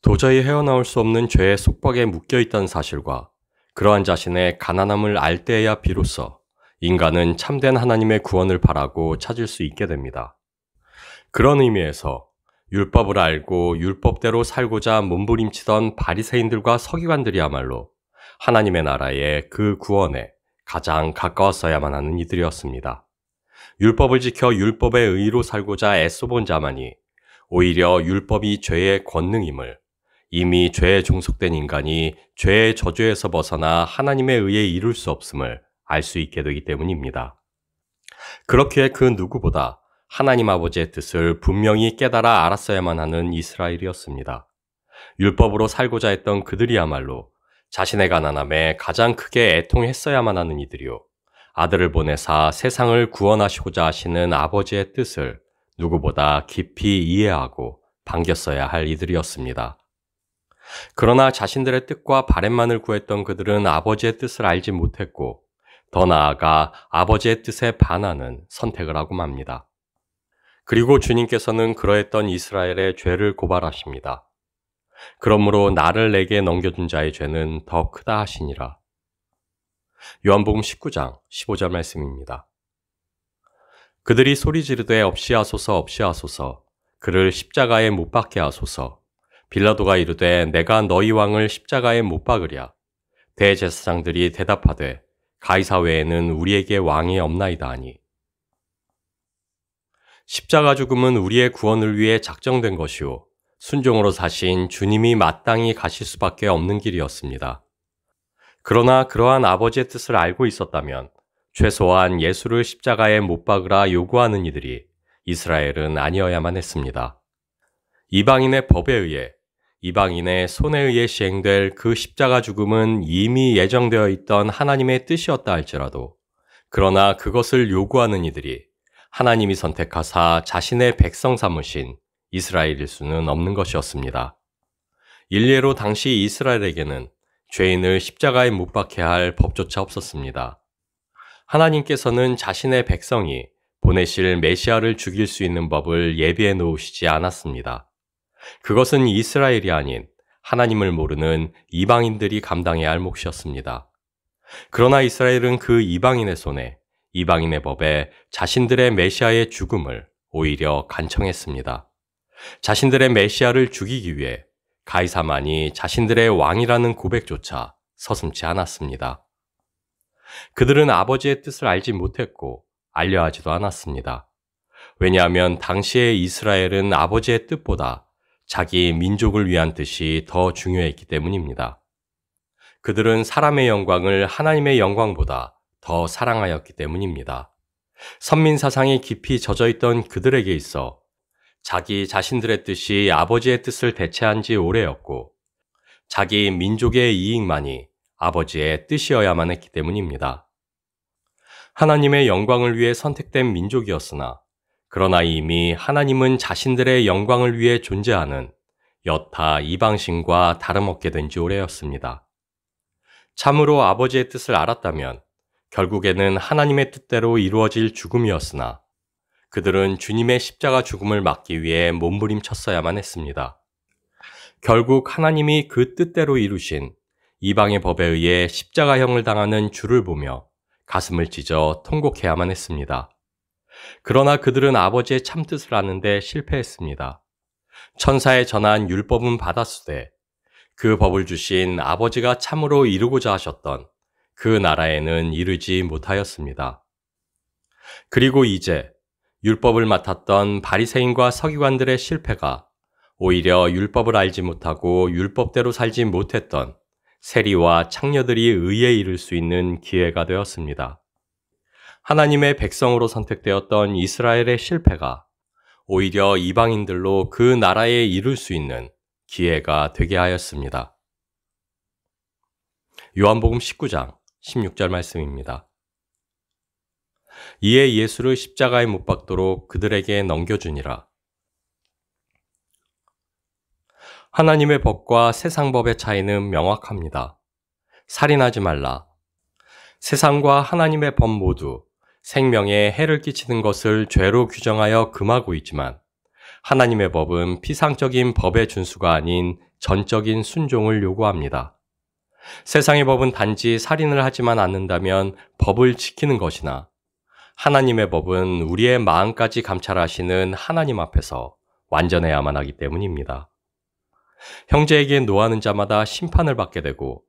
도저히 헤어나올 수 없는 죄의 속박에 묶여 있다는 사실과 그러한 자신의 가난함을 알 때에야 비로소 인간은 참된 하나님의 구원을 바라고 찾을 수 있게 됩니다. 그런 의미에서 율법을 알고 율법대로 살고자 몸부림치던 바리새인들과 서기관들이야말로 하나님의 나라의 그 구원에 가장 가까웠어야만 하는 이들이었습니다. 율법을 지켜 율법의 의로 살고자 애써본 자만이 오히려 율법이 죄의 권능임을, 이미 죄에 종속된 인간이 죄의 저주에서 벗어나 하나님의 의에 이룰 수 없음을 알 수 있게 되기 때문입니다. 그렇기에 그 누구보다 하나님 아버지의 뜻을 분명히 깨달아 알았어야만 하는 이스라엘이었습니다. 율법으로 살고자 했던 그들이야말로 자신의 가난함에 가장 크게 애통했어야만 하는 이들이요, 아들을 보내사 세상을 구원하시고자 하시는 아버지의 뜻을 누구보다 깊이 이해하고 반겼어야 할 이들이었습니다. 그러나 자신들의 뜻과 바램만을 구했던 그들은 아버지의 뜻을 알지 못했고, 더 나아가 아버지의 뜻에 반하는 선택을 하고 맙니다. 그리고 주님께서는 그러했던 이스라엘의 죄를 고발하십니다. 그러므로 나를 내게 넘겨준 자의 죄는 더 크다 하시니라. 요한복음 19장 15절 말씀입니다. 그들이 소리 지르되 없이하소서 없이하소서, 그를 십자가에 못 박게 하소서. 빌라도가 이르되 내가 너희 왕을 십자가에 못 박으랴. 대제사장들이 대답하되 가이사 외에는 우리에게 왕이 없나이다 하니. 십자가 죽음은 우리의 구원을 위해 작정된 것이요, 순종으로 사신 주님이 마땅히 가실 수밖에 없는 길이었습니다. 그러나 그러한 아버지의 뜻을 알고 있었다면 최소한 예수를 십자가에 못 박으라 요구하는 이들이 이스라엘은 아니어야만 했습니다. 이방인의 법에 의해, 이방인의 손에 의해 시행될 그 십자가 죽음은 이미 예정되어 있던 하나님의 뜻이었다 할지라도, 그러나 그것을 요구하는 이들이 하나님이 선택하사 자신의 백성 삼으신 이스라엘일 수는 없는 것이었습니다. 일례로 당시 이스라엘에게는 죄인을 십자가에 못 박혀야 할 법조차 없었습니다. 하나님께서는 자신의 백성이 보내실 메시아를 죽일 수 있는 법을 예비해 놓으시지 않았습니다. 그것은 이스라엘이 아닌 하나님을 모르는 이방인들이 감당해야 할 몫이었습니다. 그러나 이스라엘은 그 이방인의 손에, 이방인의 법에 자신들의 메시아의 죽음을 오히려 간청했습니다. 자신들의 메시아를 죽이기 위해 가이사만이 자신들의 왕이라는 고백조차 서슴지 않았습니다. 그들은 아버지의 뜻을 알지 못했고 알려 하지도 않았습니다. 왜냐하면 당시의 이스라엘은 아버지의 뜻보다 자기 민족을 위한 뜻이 더 중요했기 때문입니다. 그들은 사람의 영광을 하나님의 영광보다 더 사랑하였기 때문입니다. 선민사상이 깊이 젖어있던 그들에게 있어 자기 자신들의 뜻이 아버지의 뜻을 대체한 지 오래였고, 자기 민족의 이익만이 아버지의 뜻이어야만 했기 때문입니다. 하나님의 영광을 위해 선택된 민족이었으나, 그러나 이미 하나님은 자신들의 영광을 위해 존재하는 여타 이방신과 다름없게 된 지 오래였습니다. 참으로 아버지의 뜻을 알았다면 결국에는 하나님의 뜻대로 이루어질 죽음이었으나, 그들은 주님의 십자가 죽음을 막기 위해 몸부림쳤어야만 했습니다. 결국 하나님이 그 뜻대로 이루신 이방의 법에 의해 십자가형을 당하는 주를 보며 가슴을 찢어 통곡해야만 했습니다. 그러나 그들은 아버지의 참뜻을 아는데 실패했습니다. 천사에 전한 율법은 받았으되 그 법을 주신 아버지가 참으로 이루고자 하셨던 그 나라에는 이르지 못하였습니다. 그리고 이제 율법을 맡았던 바리새인과 서기관들의 실패가 오히려 율법을 알지 못하고 율법대로 살지 못했던 세리와 창녀들이 의에 이를 수 있는 기회가 되었습니다. 하나님의 백성으로 선택되었던 이스라엘의 실패가 오히려 이방인들로 그 나라에 이룰 수 있는 기회가 되게 하였습니다. 요한복음 19장 16절 말씀입니다. 이에 예수를 십자가에 못 박도록 그들에게 넘겨주니라. 하나님의 법과 세상 법의 차이는 명확합니다. 살인하지 말라. 세상과 하나님의 법 모두 생명에 해를 끼치는 것을 죄로 규정하여 금하고 있지만, 하나님의 법은 피상적인 법의 준수가 아닌 전적인 순종을 요구합니다. 세상의 법은 단지 살인을 하지만 않는다면 법을 지키는 것이나 하나님의 법은 우리의 마음까지 감찰하시는 하나님 앞에서 완전해야만 하기 때문입니다. 형제에게 노하는 자마다 심판을 받게 되고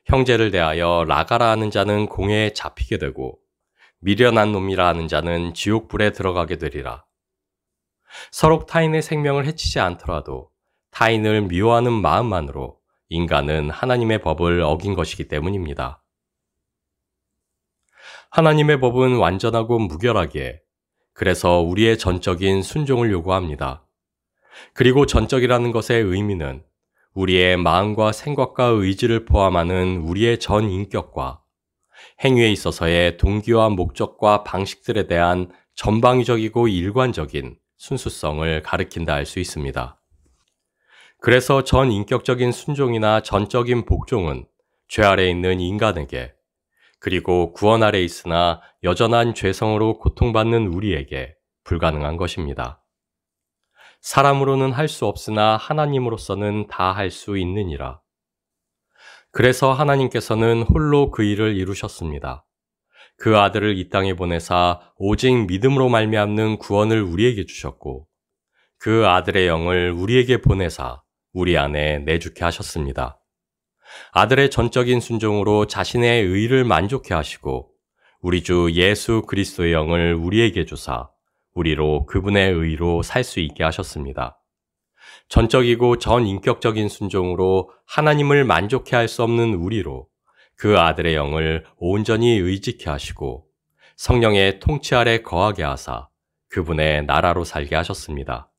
형제를 대하여 라가라 하는 자는 공회에 잡히게 되고 미련한 놈이라 하는 자는 지옥불에 들어가게 되리라. 서로 타인의 생명을 해치지 않더라도 타인을 미워하는 마음만으로 인간은 하나님의 법을 어긴 것이기 때문입니다. 하나님의 법은 완전하고 무결하기에 그래서 우리의 전적인 순종을 요구합니다. 그리고 전적이라는 것의 의미는 우리의 마음과 생각과 의지를 포함하는 우리의 전 인격과 행위에 있어서의 동기와 목적과 방식들에 대한 전방위적이고 일관적인 순수성을 가리킨다 할 수 있습니다. 그래서 전 인격적인 순종이나 전적인 복종은 죄 아래 있는 인간에게 그리고 구원 아래 있으나 여전한 죄성으로 고통받는 우리에게 불가능한 것입니다. 사람으로는 할 수 없으나 하나님으로서는 다 할 수 있느니라. 그래서 하나님께서는 홀로 그 일을 이루셨습니다. 그 아들을 이 땅에 보내사 오직 믿음으로 말미암는 구원을 우리에게 주셨고 그 아들의 영을 우리에게 보내사 우리 안에 내주게 하셨습니다. 아들의 전적인 순종으로 자신의 의를 만족해 하시고 우리 주 예수 그리스도의 영을 우리에게 주사 우리로 그분의 의로 살 수 있게 하셨습니다. 전적이고 전인격적인 순종으로 하나님을 만족해 할 수 없는 우리로 그 아들의 영을 온전히 의지케 하시고 성령의 통치 아래 거하게 하사 그분의 나라로 살게 하셨습니다.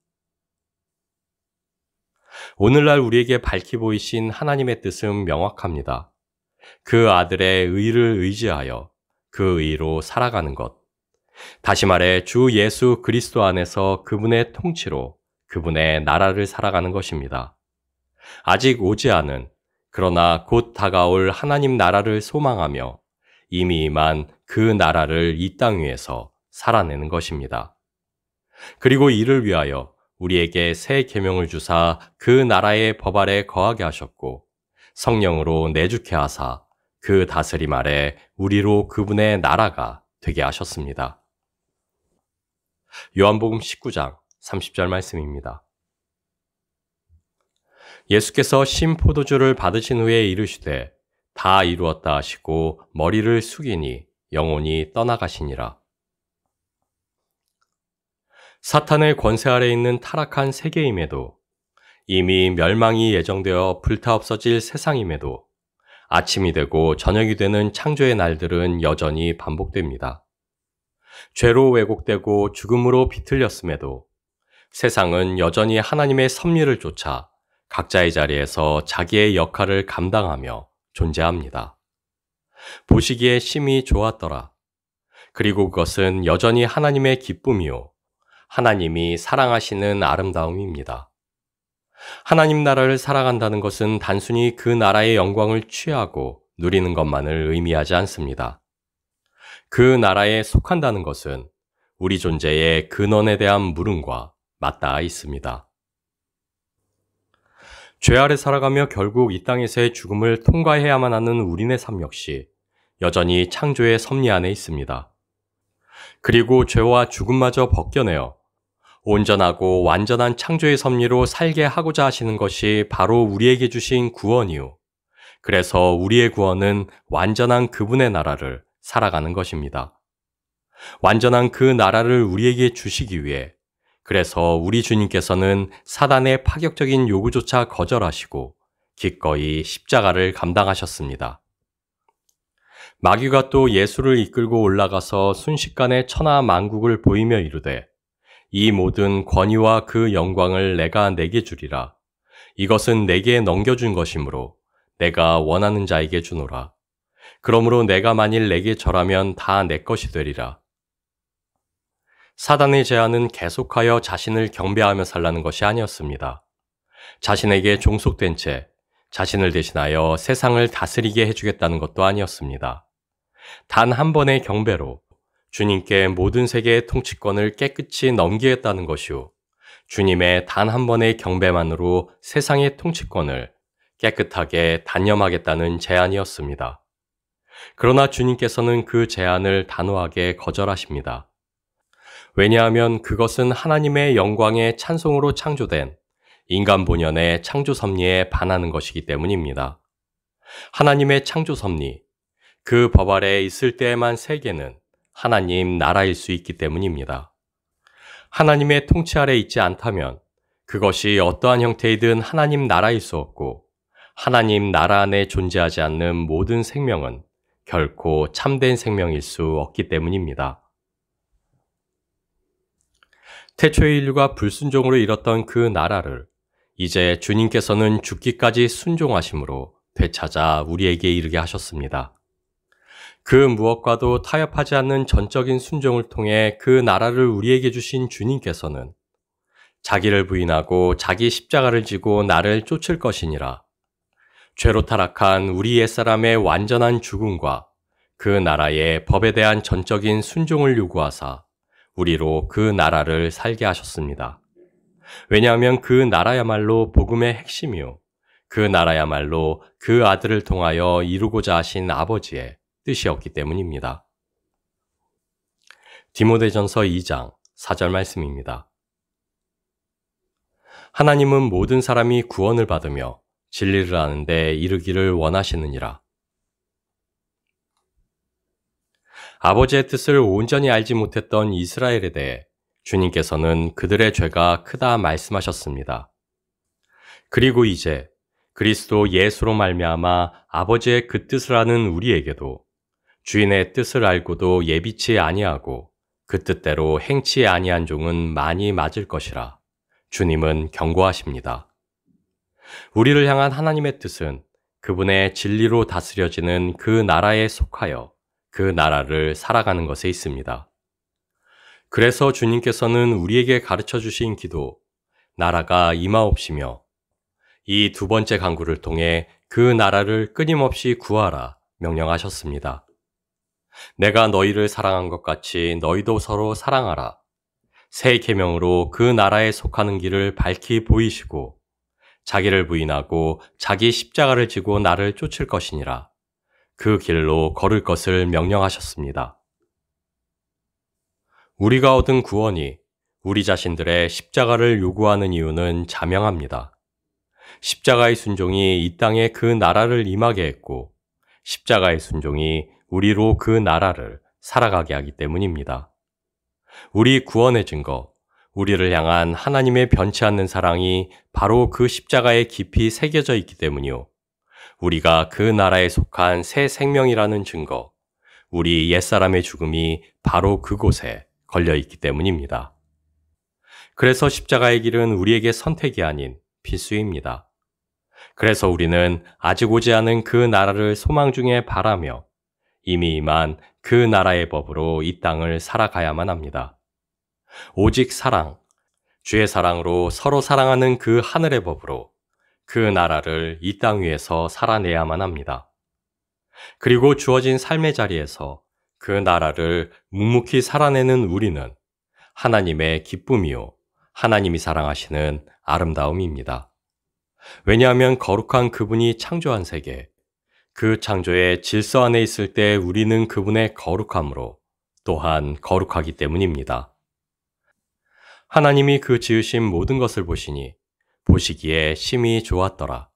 오늘날 우리에게 밝히 보이신 하나님의 뜻은 명확합니다. 그 아들의 의를 의지하여 그 의로 살아가는 것. 다시 말해 주 예수 그리스도 안에서 그분의 통치로 그분의 나라를 살아가는 것입니다. 아직 오지 않은 그러나 곧 다가올 하나님 나라를 소망하며 이미 임한 그 나라를 이 땅 위에서 살아내는 것입니다. 그리고 이를 위하여 우리에게 새 계명을 주사 그 나라의 법 아래 거하게 하셨고 성령으로 내주케 하사 그 다스림 아래 우리로 그분의 나라가 되게 하셨습니다. 요한복음 19장 30절 말씀입니다. 예수께서 신 포도주를 받으신 후에 이르시되 다 이루었다 하시고 머리를 숙이니 영혼이 떠나가시니라. 사탄의 권세 아래 있는 타락한 세계임에도 이미 멸망이 예정되어 불타 없어질 세상임에도 아침이 되고 저녁이 되는 창조의 날들은 여전히 반복됩니다. 죄로 왜곡되고 죽음으로 비틀렸음에도 세상은 여전히 하나님의 섭리를 쫓아 각자의 자리에서 자기의 역할을 감당하며 존재합니다. 보시기에 심히 좋았더라. 그리고 그것은 여전히 하나님의 기쁨이요. 하나님이 사랑하시는 아름다움입니다. 하나님 나라를 살아간다는 것은 단순히 그 나라의 영광을 취하고 누리는 것만을 의미하지 않습니다. 그 나라에 속한다는 것은 우리 존재의 근원에 대한 물음과 맞닿아 있습니다. 죄 아래 살아가며 결국 이 땅에서의 죽음을 통과해야만 하는 우리네 삶 역시 여전히 창조의 섭리 안에 있습니다. 그리고 죄와 죽음마저 벗겨내어 온전하고 완전한 창조의 섭리로 살게 하고자 하시는 것이 바로 우리에게 주신 구원이요. 그래서 우리의 구원은 완전한 그분의 나라를 살아가는 것입니다. 완전한 그 나라를 우리에게 주시기 위해 그래서 우리 주님께서는 사단의 파격적인 요구조차 거절하시고 기꺼이 십자가를 감당하셨습니다. 마귀가 또 예수를 이끌고 올라가서 순식간에 천하 만국을 보이며 이르되 이 모든 권위와 그 영광을 내가 내게 주리라. 이것은 내게 넘겨준 것이므로 내가 원하는 자에게 주노라. 그러므로 내가 만일 내게 절하면 다 내 것이 되리라. 사단의 제안은 계속하여 자신을 경배하며 살라는 것이 아니었습니다. 자신에게 종속된 채 자신을 대신하여 세상을 다스리게 해주겠다는 것도 아니었습니다. 단 한 번의 경배로 주님께 모든 세계의 통치권을 깨끗이 넘기겠다는 것이요. 주님의 단 한 번의 경배만으로 세상의 통치권을 깨끗하게 단념하겠다는 제안이었습니다. 그러나 주님께서는 그 제안을 단호하게 거절하십니다. 왜냐하면 그것은 하나님의 영광의 찬송으로 창조된 인간 본연의 창조 섭리에 반하는 것이기 때문입니다. 하나님의 창조 섭리, 그 법 아래에 있을 때에만 세계는 하나님 나라일 수 있기 때문입니다. 하나님의 통치 아래 있지 않다면 그것이 어떠한 형태이든 하나님 나라일 수 없고, 하나님 나라 안에 존재하지 않는 모든 생명은 결코 참된 생명일 수 없기 때문입니다. 태초의 인류가 불순종으로 잃었던 그 나라를 이제 주님께서는 죽기까지 순종하심으로 되찾아 우리에게 이르게 하셨습니다. 그 무엇과도 타협하지 않는 전적인 순종을 통해 그 나라를 우리에게 주신 주님께서는 자기를 부인하고 자기 십자가를 지고 나를 쫓을 것이니라. 죄로 타락한 우리 옛사람의 완전한 죽음과 그 나라의 법에 대한 전적인 순종을 요구하사 우리로 그 나라를 살게 하셨습니다. 왜냐하면 그 나라야말로 복음의 핵심이요, 그 나라야말로 그 아들을 통하여 이루고자 하신 아버지의 뜻이었기 때문입니다. 디모데전서 2장 4절 말씀입니다. 하나님은 모든 사람이 구원을 받으며 진리를 아는 데 이르기를 원하시느니라. 아버지의 뜻을 온전히 알지 못했던 이스라엘에 대해 주님께서는 그들의 죄가 크다 말씀하셨습니다. 그리고 이제 그리스도 예수로 말미암아 아버지의 그 뜻을 아는 우리에게도 주인의 뜻을 알고도 예비치 아니하고 그 뜻대로 행치 아니한 종은 많이 맞을 것이라 주님은 경고하십니다. 우리를 향한 하나님의 뜻은 그분의 진리로 다스려지는 그 나라에 속하여 그 나라를 살아가는 것에 있습니다. 그래서 주님께서는 우리에게 가르쳐 주신 기도, 나라가 임하옵시며 이 두 번째 간구를 통해 그 나라를 끊임없이 구하라 명령하셨습니다. 내가 너희를 사랑한 것 같이 너희도 서로 사랑하라. 새 계명으로 그 나라에 속하는 길을 밝히 보이시고 자기를 부인하고 자기 십자가를 지고 나를 쫓을 것이니라. 그 길로 걸을 것을 명령하셨습니다. 우리가 얻은 구원이 우리 자신들의 십자가를 요구하는 이유는 자명합니다. 십자가의 순종이 이 땅에 그 나라를 임하게 했고, 십자가의 순종이 우리로 그 나라를 살아가게 하기 때문입니다. 우리 구원의 증거, 우리를 향한 하나님의 변치 않는 사랑이 바로 그 십자가에 깊이 새겨져 있기 때문이요. 우리가 그 나라에 속한 새 생명이라는 증거, 우리 옛사람의 죽음이 바로 그곳에 걸려 있기 때문입니다. 그래서 십자가의 길은 우리에게 선택이 아닌 필수입니다. 그래서 우리는 아직 오지 않은 그 나라를 소망 중에 바라며 이미 임한 그 나라의 법으로 이 땅을 살아가야만 합니다. 오직 사랑, 주의 사랑으로 서로 사랑하는 그 하늘의 법으로 그 나라를 이 땅 위에서 살아내야만 합니다. 그리고 주어진 삶의 자리에서 그 나라를 묵묵히 살아내는 우리는 하나님의 기쁨이요, 하나님이 사랑하시는 아름다움입니다. 왜냐하면 거룩한 그분이 창조한 세계, 그 창조의 질서 안에 있을 때 우리는 그분의 거룩함으로 또한 거룩하기 때문입니다. 하나님이 그 지으신 모든 것을 보시니 보시기에 심히 좋았더라.